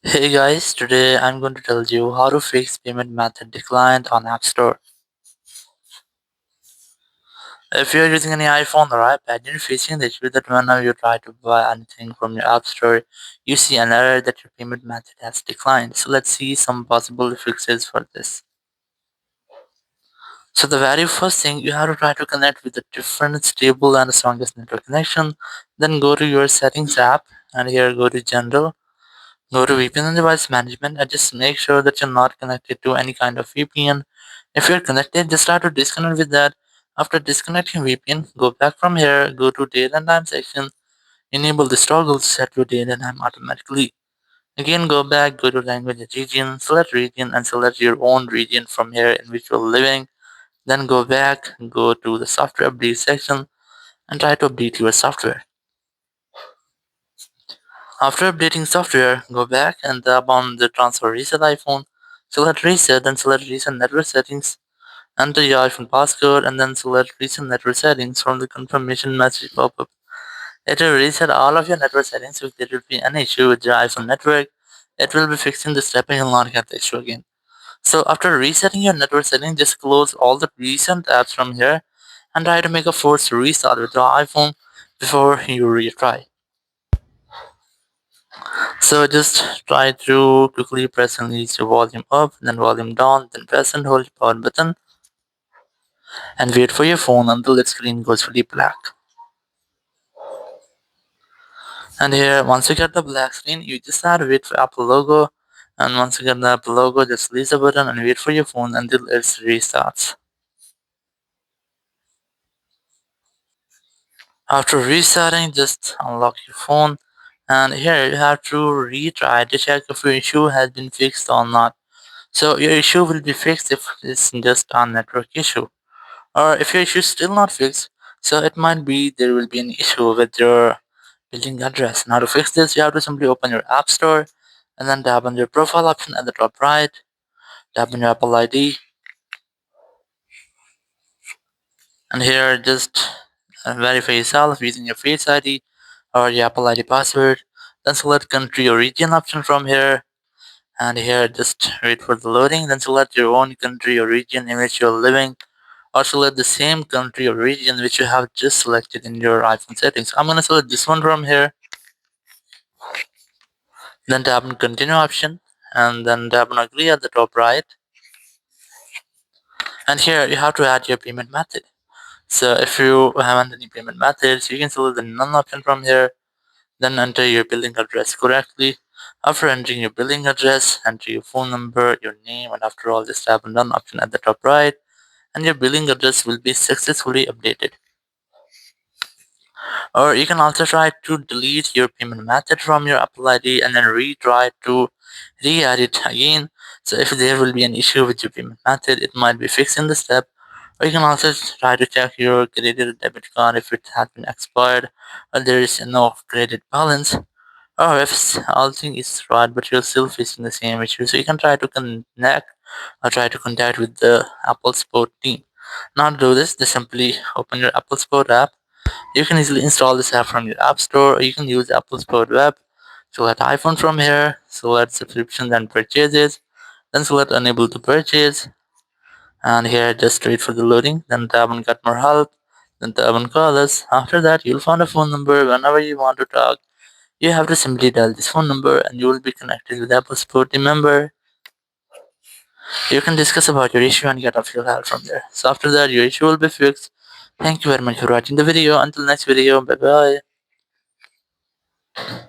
Hey guys, today I'm going to tell you how to fix payment method declined on App Store. If you're using any iPhone or iPad, you're facing the issue that whenever you try to buy anything from your App Store, you see an error that your payment method has declined. So let's see some possible fixes for this. So the very first thing, you have to try to connect with a different stable and strongest network connection. Then go to your settings app and here go to general. Go to VPN and device management and just make sure that you're not connected to any kind of VPN. If you're connected, just try to disconnect with that. After disconnecting VPN, go back from here, go to date and time section, enable this toggle to set your date and time automatically. Again, go back, go to language and region, and select your own region from here in which you're living. Then go back, go to the software update section, and try to update your software. After updating software, go back and tap on the transfer reset iPhone. Select reset, then select reset network settings. Enter your iPhone passcode and then select reset network settings from the confirmation message pop-up. It will reset all of your network settings if there will be any issue with your iPhone network. It will be fixing the step and you'll not get the issue again. So after resetting your network settings, just close all the recent apps from here and try to make a forced restart with your iPhone before you retry. So just try to quickly press and release your volume up, then volume down, then press and hold the power button and wait for your phone until its screen goes fully black. And here, once you get the black screen, you just have to wait for Apple logo. And once you get the Apple logo, just release the button and wait for your phone until it restarts. After restarting, just unlock your phone. And here you have to retry to check if your issue has been fixed or not. So your issue will be fixed if it's just a network issue. Or if your issue is still not fixed, so it might be there will be an issue with your building address. Now to fix this, you have to simply open your App Store and then tap on your profile option at the top right, tap on your Apple ID, and here just verify yourself using your Face ID or your Apple ID password. Then select country or region option from here, and here just wait for the loading. Then select your own country or region in which you're living, or select the same country or region which you have just selected in your iPhone settings. I'm gonna select this one from here, then tap on continue option, and then tap on agree at the top right. And here you have to add your payment method. So if you haven't any payment methods, you can select the none option from here, then enter your billing address correctly. After entering your billing address, enter your phone number, your name, and after all, just tap on none option at the top right, and your billing address will be successfully updated. Or you can also try to delete your payment method from your Apple ID and then retry to re-add it again. So if there will be an issue with your payment method, it might be fixed in the step. Or you can also try to check your credit or debit card if it has been expired or there is no credit balance. Or if all thing is right but you're still facing the same issue, so you can try to connect or try to contact with the Apple Support team. Now to do this, just simply open your Apple Support app. You can easily install this app from your App Store, or you can use Apple's Code Web. Select iPhone from here, select subscriptions and purchases, then select enable to purchase, and here just wait for the loading, then tap on get more help, then tap on call us. After that, you'll find a phone number whenever you want to talk. You have to simply dial this phone number and you will be connected with Apple support team member. You can discuss about your issue and get a few help from there. So after that, your issue will be fixed. Thank you very much for watching the video. Until next video, bye bye.